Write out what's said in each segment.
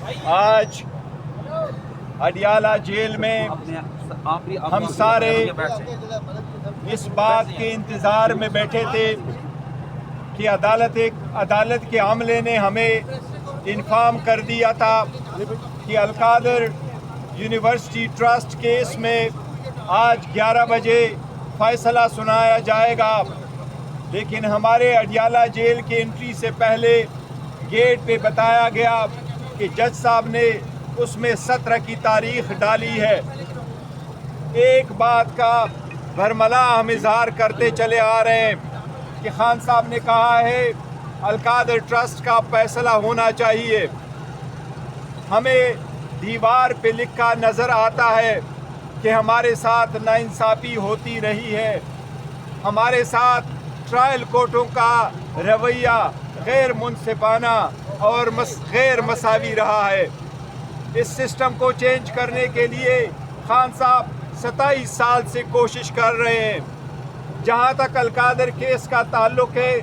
آج اڈیالہ جیل میں ہم سارے اس بات کے انتظار میں بیٹھے تھے کہ عدالت کے عملے نے ہمیں انفارم کر دیا تھا کہ القادر یونیورسٹی ٹرسٹ کیس میں آج 11 بجے فیصلہ سنایا جائے گا، لیکن ہمارے اڈیالہ جیل کے انٹری سے پہلے گیٹ پہ بتایا گیا کہ جج صاحب نے اس میں 17 کی تاریخ ڈالی ہے۔ ایک بات کا برملا ہم اظہار کرتے چلے آ رہے ہیں کہ خان صاحب نے کہا ہے القادر ٹرسٹ کا فیصلہ ہونا چاہیے۔ ہمیں دیوار پہ لکھا نظر آتا ہے کہ ہمارے ساتھ ناانصافی ہوتی رہی ہے، ہمارے ساتھ ٹرائل کورٹوں کا رویہ غیر منصفانہ اور غیر مساوی رہا ہے۔ اس سسٹم کو چینج کرنے کے لیے خان صاحب 27 سال سے کوشش کر رہے ہیں۔ جہاں تک القادر کیس کا تعلق ہے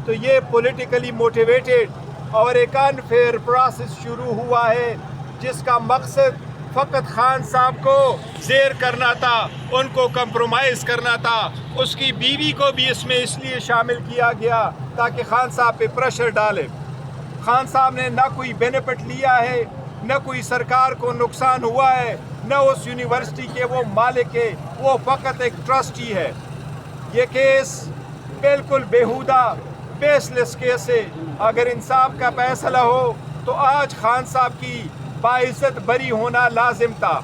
تو یہ پولیٹیکلی موٹیویٹڈ اور ایک انفیئر پروسیس شروع ہوا ہے جس کا مقصد فقط خان صاحب کو زیر کرنا تھا، ان کو کمپرومائز کرنا تھا۔ اس کی بیوی کو بھی اس میں اس لیے شامل کیا گیا تاکہ خان صاحب پہ پریشر ڈالے۔ خان صاحب نے نہ کوئی بینیفٹ لیا ہے، نہ کوئی سرکار کو نقصان ہوا ہے، نہ اس یونیورسٹی کے وہ مالک ہے، وہ فقط ایک ٹرسٹی ہے۔ یہ کیس بالکل بیہودہ بیس لیس کیس ہے۔ اگر انصاف کا فیصلہ ہو تو آج خان صاحب کی باعزت بری ہونا لازم تھا،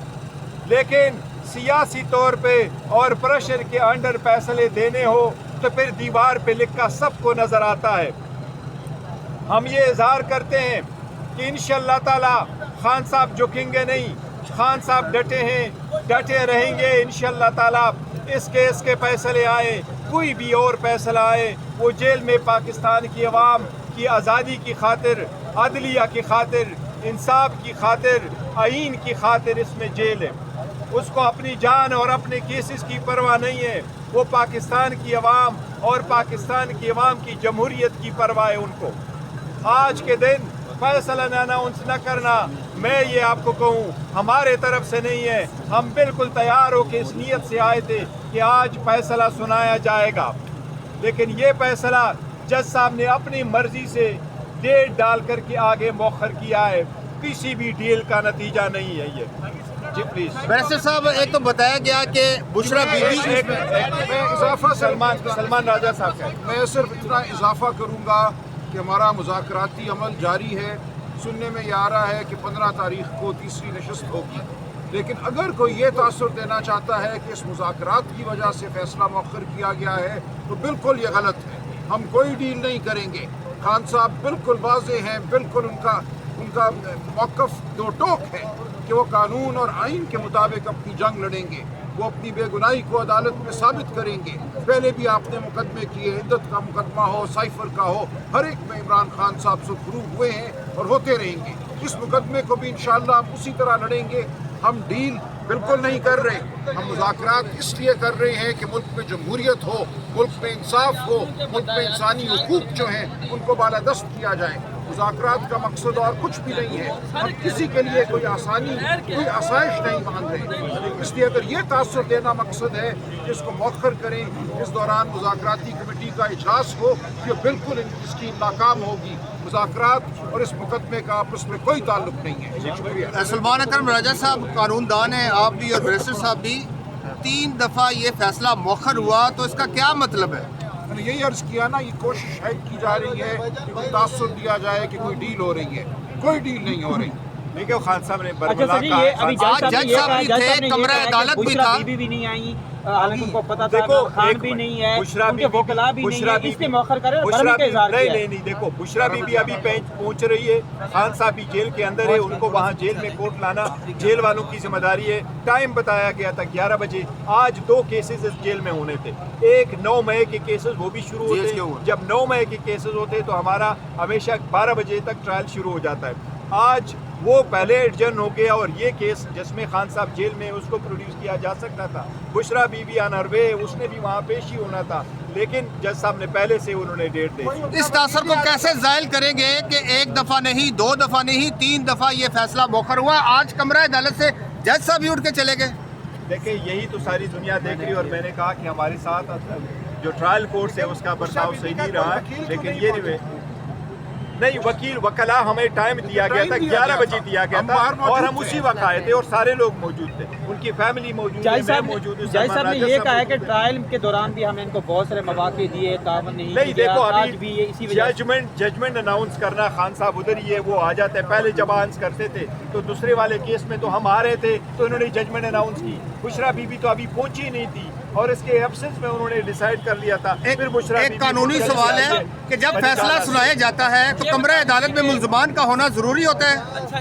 لیکن سیاسی طور پہ اور پریشر کے انڈر فیصلے دینے ہو تو پھر دیوار پہ لکھا سب کو نظر آتا ہے۔ ہم یہ اظہار کرتے ہیں کہ انشاءاللہ تعالی خان صاحب جھکیں گے نہیں، خان صاحب ڈٹے ہیں، ڈٹے رہیں گے انشاءاللہ تعالی۔ اس کیس کے فیصلے آئے، کوئی بھی اور فیصلہ آئے، وہ جیل میں پاکستان کی عوام کی آزادی کی خاطر، عدلیہ کی خاطر، انصاف کی خاطر، آئین کی خاطر اس میں جیل ہے۔ اس کو اپنی جان اور اپنے کیسز کی پرواہ نہیں ہے، وہ پاکستان کی عوام اور پاکستان کی عوام کی جمہوریت کی پرواہ ہے ان کو۔ آج کے دن فیصلہ اناؤنس نہ کرنا، میں یہ آپ کو کہوں ہمارے طرف سے نہیں ہے۔ ہم بالکل تیار ہو کے اس نیت سے آئے تھے کہ آج فیصلہ سنایا جائے گا، لیکن یہ فیصلہ جج صاحب نے اپنی مرضی سے ڈیٹ ڈال کر کے آگے مؤخر کیا ہے، کسی بھی ڈیل کا نتیجہ نہیں ہے یہ۔ جی پلیز بیرسٹر صاحب، ایک تو بتایا گیا کہ بشرا بی بی اضافہ سلمان راجہ صاحب کا میں صرف اتنا اضافہ کروں گا کہ ہمارا مذاکراتی عمل جاری ہے۔ سننے میں یہ آ رہا ہے کہ 15 تاریخ کو تیسری نشست ہوگی، لیکن اگر کوئی یہ تاثر دینا چاہتا ہے کہ اس مذاکرات کی وجہ سے فیصلہ مؤخر کیا گیا ہے تو بالکل یہ غلط ہے۔ ہم کوئی ڈیل نہیں کریں گے۔ خان صاحب بالکل واضح ہیں، بالکل ان کا موقف دو ٹوک ہے کہ وہ قانون اور آئین کے مطابق اپنی جنگ لڑیں گے، وہ اپنی بے گناہی کو عدالت میں ثابت کریں گے۔ پہلے بھی آپ نے مقدمے کیے، عدت کا مقدمہ ہو، سائفر کا ہو، ہر ایک میں عمران خان صاحب سرخرو ہوئے ہیں اور ہوتے رہیں گے۔ اس مقدمے کو بھی انشاءاللہ ہم اسی طرح لڑیں گے۔ ہم ڈیل بالکل نہیں کر رہے، ہم مذاکرات اس لیے کر رہے ہیں کہ ملک میں جمہوریت ہو، ملک میں انصاف ہو، ملک میں انسانی حقوق جو ہیں ان کو بالادست کیا جائے۔ مذاکرات کا مقصد اور کچھ بھی نہیں ہے، ہم کسی کے لیے کوئی آسانی، کوئی آسائش نہیں مان رہے۔ اس لیے اگر یہ تاثر دینا مقصد ہے کہ اس کو مؤخر کریں، اس دوران مذاکراتی کمیٹی کا اجلاس ہو، یہ بالکل اس کی ناکام ہوگی۔ مذاکرات اور اس مقدمے کا آپس میں کوئی تعلق نہیں ہے۔ شکریہ۔ سلمان اکرم راجہ صاحب قانون دان ہیں، آپ بھی اور بیرسٹر صاحب بھی، 3 دفعہ یہ فیصلہ مؤخر ہوا تو اس کا کیا مطلب ہے؟ میں نے یہی عرض کیا نا، یہ کوشش ہے کی جا رہی ہے کہ کوئی تاثر دیا جائے کہ کوئی ڈیل ہو رہی ہے، کوئی ڈیل نہیں ہو رہی۔ دیکھو خان صاحب نے اچھا برملا سر جی، یہ ابھی کہا، جج صاحب بھی تھے، کمرہ عدالت بھی تھا، بی بی نہیں آئی، حالانکہ ان کو پتا تھا دیکھو خان بھی نہیں ہے، بشرا ان کے وکلاء بھی نہیں ہے، اس نے مؤخر کرے اور برمی کا اظہار کیا ہے۔ نہیں، دیکھو بشرا بھی ابھی پہنچ رہی ہے، خان صاحب بھی جیل کے اندر ہے، ان کو وہاں جیل میں کوٹ لانا جیل والوں کی ذمہ داری ہے۔ ٹائم بتایا گیا تھا 11 بجے، آج 2 کیسز اس جیل میں ہونے تھے، ایک 9 مئی کے کیسز وہ بھی شروع ہوتے ہیں۔ جب 9 مئی کے کیسز ہوتے تو ہمارا ہمیشہ 12 بجے تک ٹرائل شروع ہو جاتا ہے۔ آج وہ پہلے ایڈجن ہو گیا اور یہ کیس جس میں خان صاحب جیل میں اس کو پروڈیوس کیا جا سکتا تھا. بشرا بی بی آن ہر وے, اس نے بھی وہاں پیش ہی ہونا تھا, لیکن جج صاحب نے پہلے سے انہوں نے ڈیٹ دے دی. اس تاثر کو کیسے زائل کریں گے کہ ایک دفعہ نہیں, 2 دفعہ نہیں, 3 دفعہ یہ فیصلہ مؤخر ہوا, آج کمرہ عدالت سے جج صاحب بھی اٹھ کے چلے گئے؟ دیکھیں یہی تو ساری دنیا دیکھ رہی ہے, اور میں نے کہا کہ ہمارے ساتھ جو ٹرائل کورٹ ہے اس کا برتاؤ صحیح نہیں رہا ہے, لیکن یہ نہیں وکلا ہمیں ٹائم دیا گیا تھا 11 بجے دیا گیا تھا, اور ہم اسی وقت آئے تھے اور سارے لوگ موجود تھے, ان کی فیملی موجود ہے, میں موجود ہوں. جج صاحب نے یہ کہا ہے کہ ٹرائل کے دوران بھی ہمیں ان کو بہت سارے مواقع دیے, تعاون نہیں کیا, دیکھو آج بھی یہ اسی وجہ ججمنٹ اناؤنس کرنا, خان صاحب ادھر ہی ہے, وہ آ جاتے ہیں. پہلے جب آنس کرتے تھے تو دوسرے والے کیس میں تو ہم آ رہے تھے تو انہوں نے ججمنٹ اناؤنس کی. بشرا بی بی تو ابھی پہنچی نہیں تھی اور اس کے ایبسنس میں انہوں نے ڈیسائیڈ کر لیا تھا. پھر بشرا ایک قانونی سوال ہے کہ جب فیصلہ سنایا جاتا ہے تو کمرہ عدالت میں ملزمان کا ہونا ضروری ہوتا ہے؟ اچھا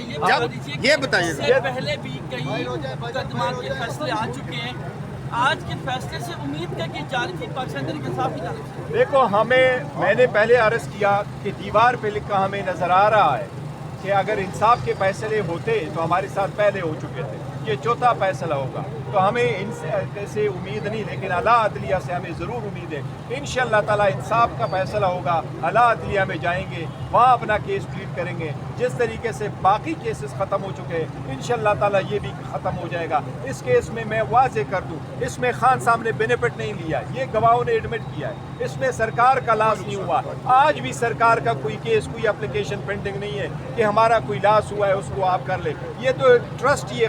یہ بتائیے. اس سے پہلے بھی کئی مقدمات کے فیصلے آ چکے ہیں, آج کے فیصلے سے امید ہے کہ جانب پاکستان تحریک انصاف کی جانب سے دیکھو میں نے پہلے عرض کیا کہ دیوار پہ لکھا ہمیں نظر آ رہا ہے کہ اگر انصاف کے فیصلے ہوتے تو ہمارے ساتھ پہلے ہو چکے تھے, یہ چوتھا فیصلہ ہوگا. تو ہمیں ان سے امید نہیں, لیکن اعلیٰ عدلیہ سے ہمیں ضرور امید ہے. انشاءاللہ تعالیٰ انصاف کا فیصلہ ہوگا, اعلیٰ عدلیہ میں جائیں گے, وہاں اپنا کیس پلیڈ کریں گے. جس طریقے سے باقی کیسز ختم ہو چکے ہیں انشاءاللہ تعالیٰ یہ بھی ختم ہو جائے گا. اس کیس میں واضح کر دوں, اس میں خان صاحب نے بینیفٹ نہیں لیا, یہ گواہوں نے ایڈمٹ کیا ہے. اس میں سرکار کا لاس نہیں ہوا. آج بھی سرکار کا کوئی کیس, کوئی اپلیکیشن پینڈنگ نہیں ہے کہ ہمارا کوئی لاس ہوا ہے اس کو آپ کر لیں. یہ تو ٹرسٹ ہی ہے